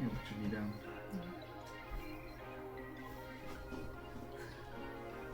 You put your knee down.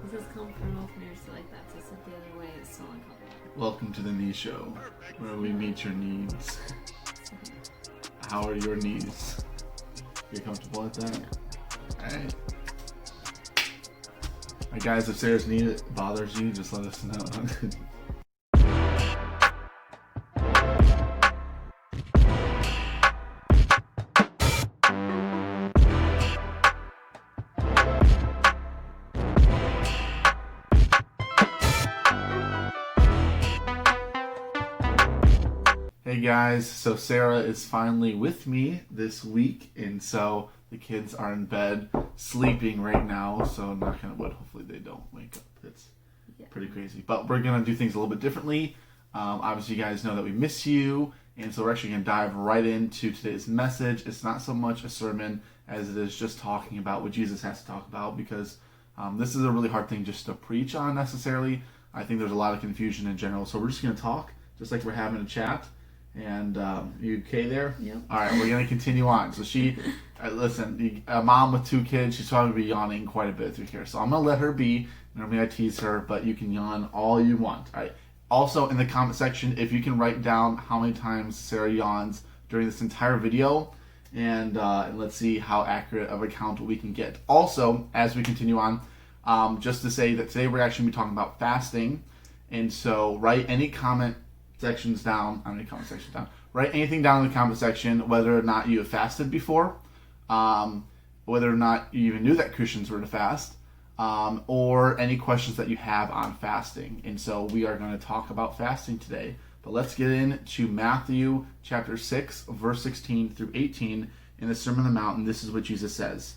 This is comfortable for me to like that. To sit the other way is so uncomfortable. Welcome to the Knee Show, where we meet your needs. How are your knees? You comfortable with that? No. Alright. Alright guys, if Sarah's knee bothers you, just let us know. Hey guys, so Sarah is finally with me this week, and so the kids are in bed sleeping right now, so knock on wood, hopefully they don't wake up. It's pretty crazy. But we're going to do things a little bit differently. Obviously you guys know that we miss you, and so we're actually going to dive right into today's message. It's not so much a sermon as it is just talking about what Jesus has to talk about, because this is a really hard thing just to preach on necessarily. I think there's a lot of confusion in general, so we're just going to talk, just like we're having a chat. And you okay there? Yep. All right, we're going to continue on. So she, listen, a mom with 2 kids, she's probably going to be yawning quite a bit through here. So I'm going to let her be. Normally I tease her, but you can yawn all you want. All right. Also, in the comment section, if you can write down how many times Sarah yawns during this entire video, and let's see how accurate of a count we can get. Also, as we continue on, just to say that today we're actually going to be talking about fasting. And so write any comment sections down. How many comment sections down? Write anything down in the comment section, whether or not you have fasted before, whether or not you even knew that Christians were to fast, or any questions that you have on fasting. And so we are going to talk about fasting today. But let's get into Matthew chapter 6, verse 16 through 18 in the Sermon on the Mount. And this is what Jesus says.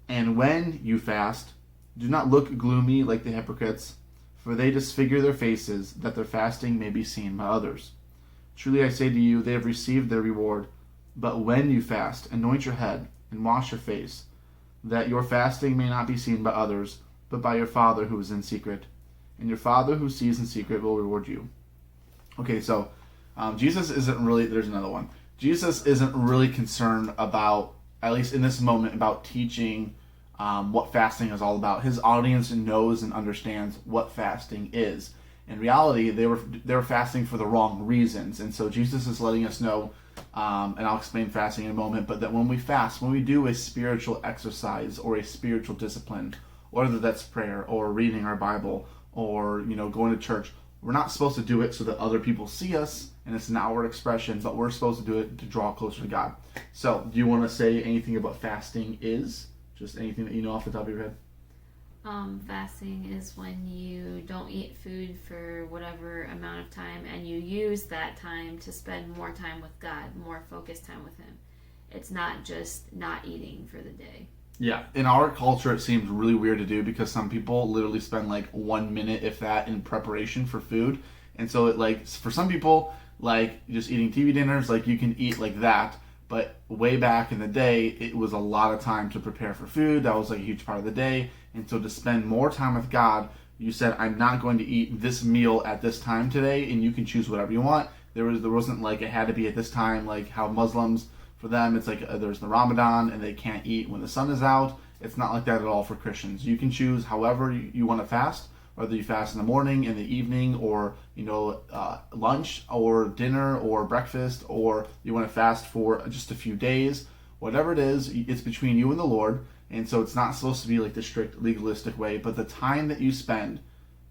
And when you fast, do not look gloomy like the hypocrites, for they disfigure their faces, that their fasting may be seen by others. Truly I say to you, they have received their reward. But when you fast, anoint your head and wash your face, that your fasting may not be seen by others, but by your Father who is in secret. And your Father who sees in secret will reward you. Okay, so Jesus isn't really, there's another one. Jesus isn't really concerned about, at least in this moment, about teaching what fasting is all about. His audience knows and understands what fasting is. In reality, they were fasting for the wrong reasons, and so Jesus is letting us know, and I'll explain fasting in a moment, but that when we fast, when we do a spiritual exercise or a spiritual discipline, whether that's prayer or reading our Bible or going to church, we're not supposed to do it so that other people see us and it's an outward expression, but we're supposed to do it to draw closer to God. So, do you want to say anything about fasting is? Just anything that you know off the top of your head? Fasting is when you don't eat food for whatever amount of time, and you use that time to spend more time with God, more focused time with Him. It's not just not eating for the day. Yeah, in our culture it seems really weird to do, because some people literally spend like 1 minute, if that, in preparation for food. And so for some people, like just eating TV dinners, like you can eat like that. But way back in the day, it was a lot of time to prepare for food. That was like a huge part of the day. And so to spend more time with God, you said, I'm not going to eat this meal at this time today, and you can choose whatever you want. There wasn't like it had to be at this time, like how Muslims, for them, it's like there's the Ramadan and they can't eat when the sun is out. It's not like that at all for Christians. You can choose however you want to fast, whether you fast in the morning, in the evening, or lunch, or dinner, or breakfast, or you want to fast for just a few days. Whatever it is, it's between you and the Lord, and so it's not supposed to be like the strict legalistic way, but the time that you spend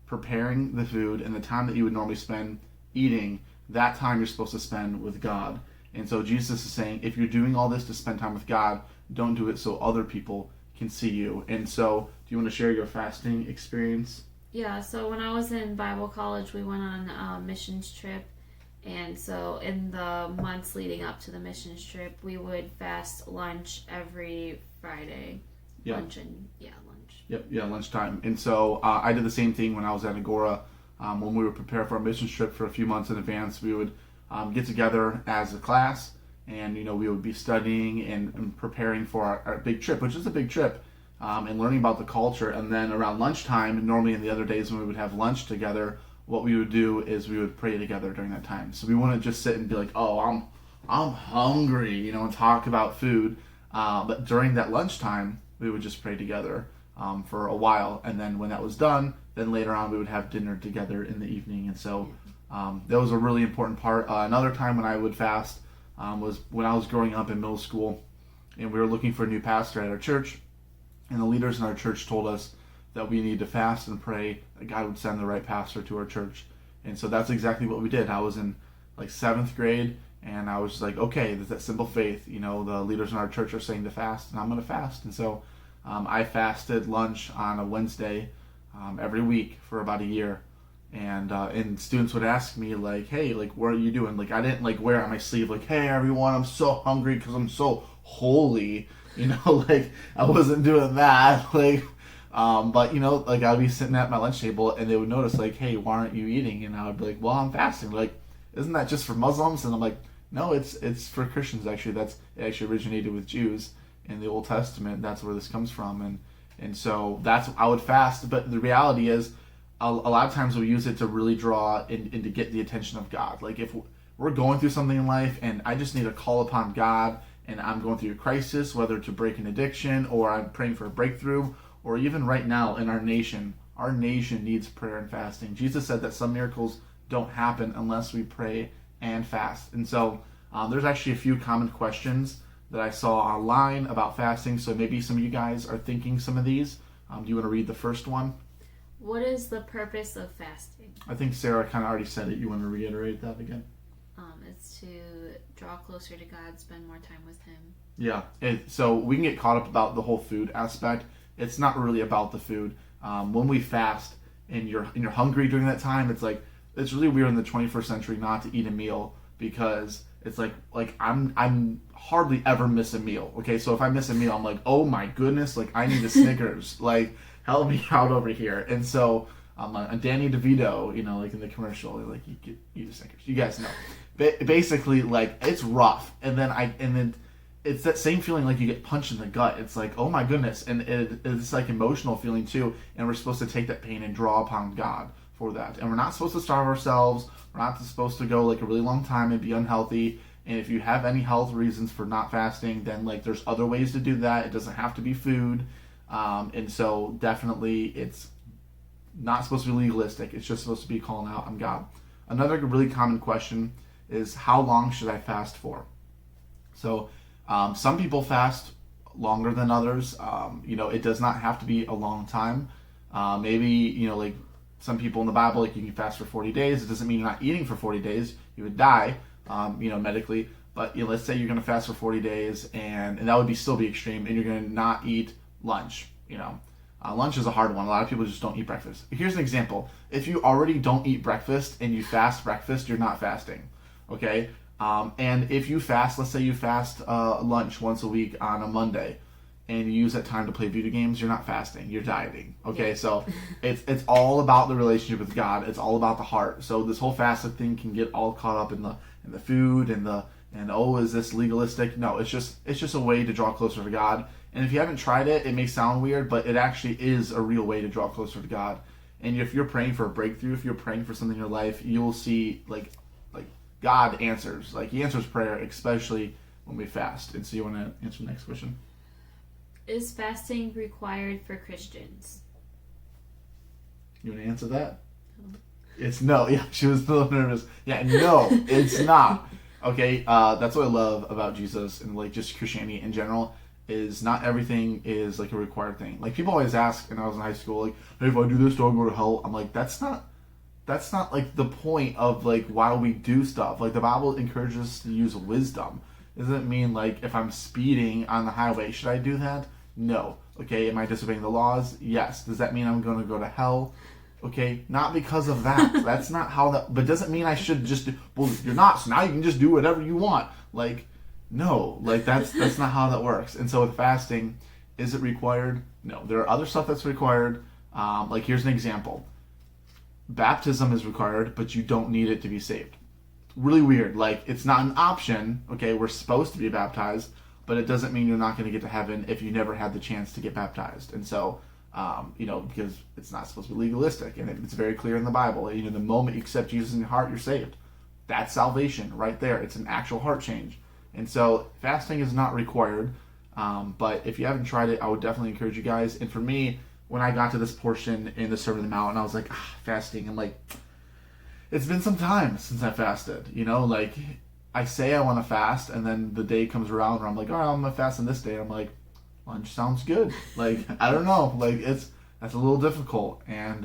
preparing the food and the time that you would normally spend eating, that time you're supposed to spend with God. And so Jesus is saying, if you're doing all this to spend time with God, don't do it so other people can see you. And so, do you want to share your fasting experience? Yeah, so when I was in Bible college, we went on a missions trip. And so in the months leading up to the missions trip, we would fast lunch every Friday. Yeah. Lunch. Yep, yeah, lunchtime. And so I did the same thing when I was at Agora. When we would prepare for our missions trip for a few months in advance, we would get together as a class, and we would be studying and preparing for our big trip, which is a big trip. And learning about the culture. And then around lunchtime, normally in the other days when we would have lunch together, what we would do is we would pray together during that time. So we wouldn't just sit and be like, oh, I'm hungry, and talk about food. But during that lunchtime, we would just pray together for a while. And then when that was done, then later on we would have dinner together in the evening. And so that was a really important part. Another time when I would fast was when I was growing up in middle school, and we were looking for a new pastor at our church. And the leaders in our church told us that we need to fast and pray that God would send the right pastor to our church. And so that's exactly what we did. I was in like 7th grade, and I was just like, okay, there's that simple faith. The leaders in our church are saying to fast, and I'm going to fast. And so I fasted lunch on a Wednesday every week for about a year. And students would ask me, like, hey, like, what are you doing? Like, I didn't, like, wear it on my sleeve, like, hey, everyone, I'm so hungry because I'm so holy. Like, I wasn't doing that. Like, but, like, I'd be sitting at my lunch table, and they would notice, like, hey, why aren't you eating? And I would be like, well, I'm fasting. Like, isn't that just for Muslims? And I'm like, no, it's for Christians, actually. It actually originated with Jews in the Old Testament. That's where this comes from. And so I would fast. But the reality is, a lot of times we use it to really draw and to get the attention of God. Like, if we're going through something in life and I just need to call upon God, and I'm going through a crisis, whether to break an addiction or I'm praying for a breakthrough, or even right now in our nation needs prayer and fasting. Jesus said that some miracles don't happen unless we pray and fast. And so there's actually a few common questions that I saw online about fasting. So maybe some of you guys are thinking some of these. Do you want to read the first one? What is the purpose of fasting? I think Sarah kind of already said it. You want to reiterate that again? It's to draw closer to God, spend more time with Him. Yeah. So we can get caught up about the whole food aspect. It's not really about the food. When we fast and you're hungry during that time, it's really weird in the 21st century not to eat a meal, because it's like I'm hardly ever miss a meal. Okay, so if I miss a meal, I'm like, oh my goodness, like I need a Snickers. Like, help me out over here. And so Danny DeVito, like in the commercial, like, you could eat a Snickers. You guys know. Basically, like, it's rough. And then it's that same feeling like you get punched in the gut. It's like, oh my goodness. And it's like emotional feeling too. And we're supposed to take that pain and draw upon God for that. And we're not supposed to starve ourselves. We're not supposed to go like a really long time and be unhealthy. And if you have any health reasons for not fasting, then like there's other ways to do that. It doesn't have to be food. And so definitely it's not supposed to be legalistic. It's just supposed to be calling out on God. Another really common question is, how long should I fast for? So some people fast longer than others. It does not have to be a long time. Maybe, like some people in the Bible, like you can fast for 40 days. It doesn't mean you're not eating for 40 days. You would die, medically. But let's say you're going to fast for 40 days, and that would still be extreme, and you're going to not eat lunch. Lunch is a hard one. A lot of people just don't eat breakfast. Here's an example. If you already don't eat breakfast and you fast breakfast, you're not fasting. Okay? And if you fast, let's say you fast lunch once a week on a Monday, and you use that time to play video games, you're not fasting, you're dieting. Okay, so it's all about the relationship with God. It's all about the heart. So this whole fasting thing can get all caught up in the food and is this legalistic? No, it's just a way to draw closer to God. And if you haven't tried it, it may sound weird, but it actually is a real way to draw closer to God. And if you're praying for a breakthrough, if you're praying for something in your life, you'll see like God answers. Like, He answers prayer, especially when we fast. And so you want to answer the next question? Is fasting required for Christians? You want to answer that? It's no. Yeah, she was a little nervous. Yeah, no, it's not. Okay, that's what I love about Jesus and like just Christianity in general, is not everything is like a required thing. Like, people always ask, and I was in high school, like, hey, if I do this, do I go to hell? I'm like, that's not like the point of like why we do stuff. Like, the Bible encourages us to use wisdom. It doesn't mean like if I'm speeding on the highway, should I do that? No. Okay, am I disobeying the laws? Yes. Does that mean I'm going to go to hell? Okay, not because of that. That's not how that. But doesn't mean I should just do. Well, you're not, so now you can just do whatever you want. Like, no, like that's not how that works. And so with fasting, is it required? No. There are other stuff that's required. Like, here's an example. Baptism is required, but you don't need it to be saved. Really weird. Like, it's not an option. Okay, we're supposed to be baptized, but it doesn't mean you're not going to get to heaven if you never had the chance to get baptized. And so, because it's not supposed to be legalistic, and it's very clear in the Bible. The moment you accept Jesus in your heart, you're saved. That's salvation right there. It's an actual heart change. And so fasting is not required. But if you haven't tried it, I would definitely encourage you guys. And for me, when I got to this portion in the Sermon on the Mount, and I was like, fasting, and like, it's been some time since I fasted. Like, I say I want to fast, and then the day comes around where I'm like, I'm going to fast on this day. I'm like, lunch sounds good. Like, I don't know. Like, that's a little difficult. And,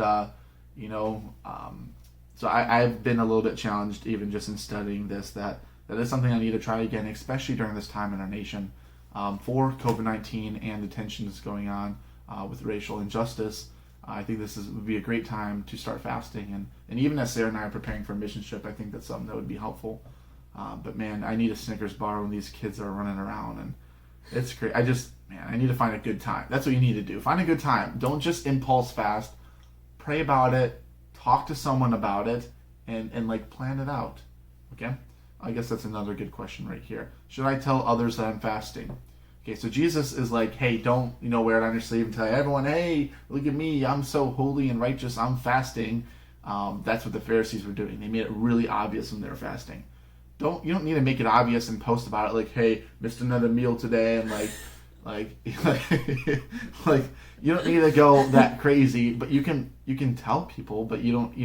so I've been a little bit challenged even just in studying this, that is something I need to try again, especially during this time in our nation for COVID-19 and the tensions going on with racial injustice. I think this would be a great time to start fasting. And even as Sarah and I are preparing for a mission trip, I think that's something that would be helpful. But man, I need a Snickers bar when these kids are running around, and it's great. I need to find a good time. That's what you need to do. Find a good time. Don't just impulse fast. Pray about it. Talk to someone about it, and like plan it out. Okay? I guess that's another good question right here. Should I tell others that I'm fasting? Okay, so Jesus is like, hey, don't wear it on your sleeve and tell everyone, hey, look at me, I'm so holy and righteous, I'm fasting. That's what the Pharisees were doing. They made it really obvious when they were fasting. You don't need to make it obvious and post about it like, hey, missed another meal today, and like you don't need to go that crazy, but you can tell people, but you don't,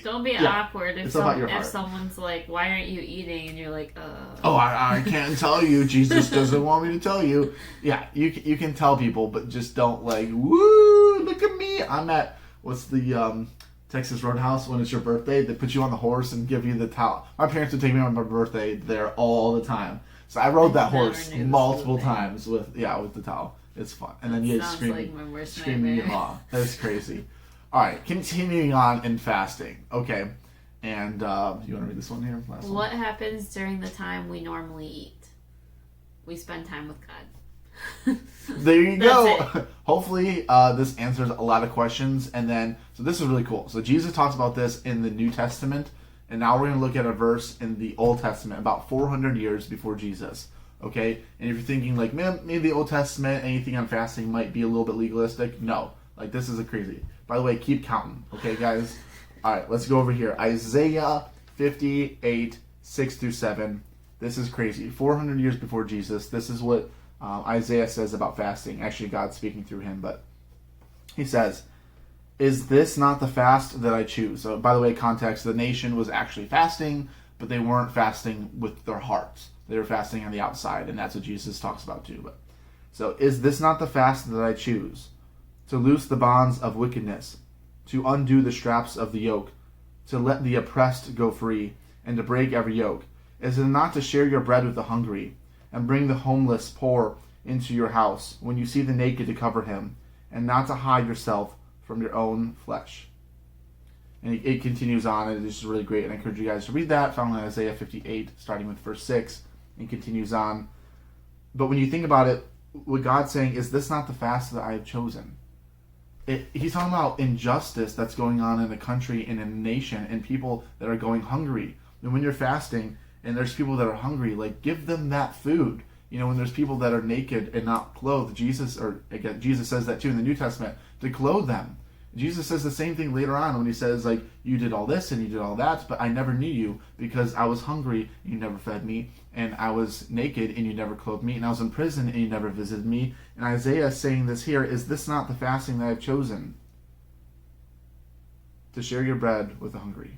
Don't be awkward if heart. Someone's like, why aren't you eating? And you're like, Oh, I can't tell you. Jesus doesn't want me to tell you. Yeah, you can tell people, but just don't like, woo, look at me. I'm at, what's the Texas Roadhouse when it's your birthday? They put you on the horse and give you the towel. My parents would take me on my birthday there all the time. So I rode that horse multiple times with the towel. It's fun. And then you screaming awe. That's crazy. All right, continuing on in fasting. Okay, and you want to read this one here? What happens during the time we normally eat? We spend time with God. There you go. Hopefully, this answers a lot of questions. And then, so this is really cool. So Jesus talks about this in the New Testament, and now we're going to look at a verse in the Old Testament, about 400 years before Jesus. Okay, and if you're thinking like, man, maybe the Old Testament, anything on fasting might be a little bit legalistic. No, like this is a crazy. By the way, keep counting. Okay, guys? All right, let's go over here. Isaiah 58, 6-7. This is crazy. 400 years before Jesus. This is what Isaiah says about fasting. Actually, God's speaking through him, but he says, is this not the fast that I choose? So, by the way, context, the nation was actually fasting, but they weren't fasting with their hearts. They were fasting on the outside, and that's what Jesus talks about too. But so, is this not the fast that I choose? To loose the bonds of wickedness, to undo the straps of the yoke, to let the oppressed go free, and to break every yoke? Is it not to share your bread with the hungry, and bring the homeless poor into your house, when you see the naked to cover him, and not to hide yourself from your own flesh? And it continues on, and it's just really great, and I encourage you guys to read that, found in Isaiah 58, starting with verse 6, and continues on. But when you think about it, what God's saying is, this not the fast that I have chosen? He's talking about injustice that's going on in the country and in the nation, and people that are going hungry. And when you're fasting and there's people that are hungry, like, give them that food. When there's people that are naked and not clothed, Jesus says that too in the New Testament, to clothe them. Jesus says the same thing later on when he says, like, you did all this and you did all that, but I never knew you, because I was hungry and you never fed me, and I was naked and you never clothed me, and I was in prison and you never visited me. And Isaiah is saying this here, is this not the fasting that I've chosen? To share your bread with the hungry.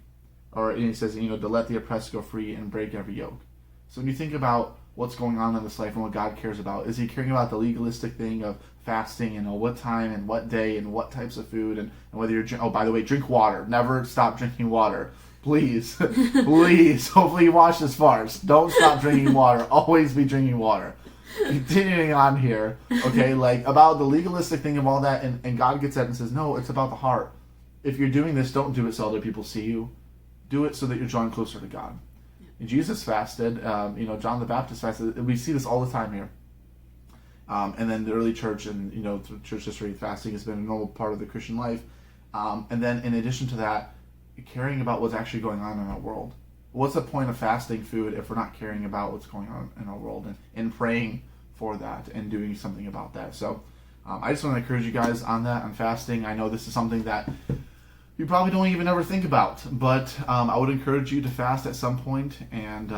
Or, and he says, to let the oppressed go free and break every yoke. So when you think about what's going on in this life and what God cares about, is he caring about the legalistic thing of fasting and what time and what day and what types of food and whether you're by the way, drink water. Never stop drinking water. Please. Please. Hopefully you watch this farce. Don't stop drinking water. Always be drinking water. Continuing on here, okay, like about the legalistic thing of all that, and God gets at it and says, no, it's about the heart. If you're doing this, don't do it so other people see you. Do it so that you're drawing closer to God. And Jesus fasted, John the Baptist fasted. We see this all the time here. And then the early church and, through church history, fasting has been a normal part of the Christian life. And then in addition to that, caring about what's actually going on in our world. What's the point of fasting food if we're not caring about what's going on in our world and praying for that and doing something about that? So I just want to encourage you guys on that, on fasting. I know this is something that you probably don't even ever think about. But I would encourage you to fast at some point and,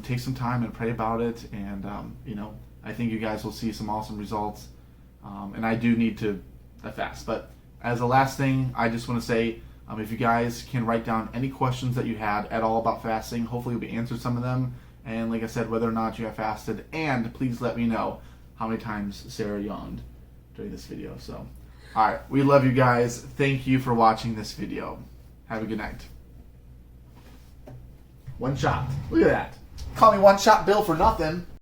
take some time and pray about it. And, I think you guys will see some awesome results. And I do need to fast. But as a last thing, I just want to say, if you guys can write down any questions that you had at all about fasting, hopefully we answered some of them. And like I said, whether or not you have fasted. And please let me know how many times Sarah yawned during this video. So, alright, we love you guys. Thank you for watching this video. Have a good night. One shot. Look at that. Call me One Shot Bill for nothing.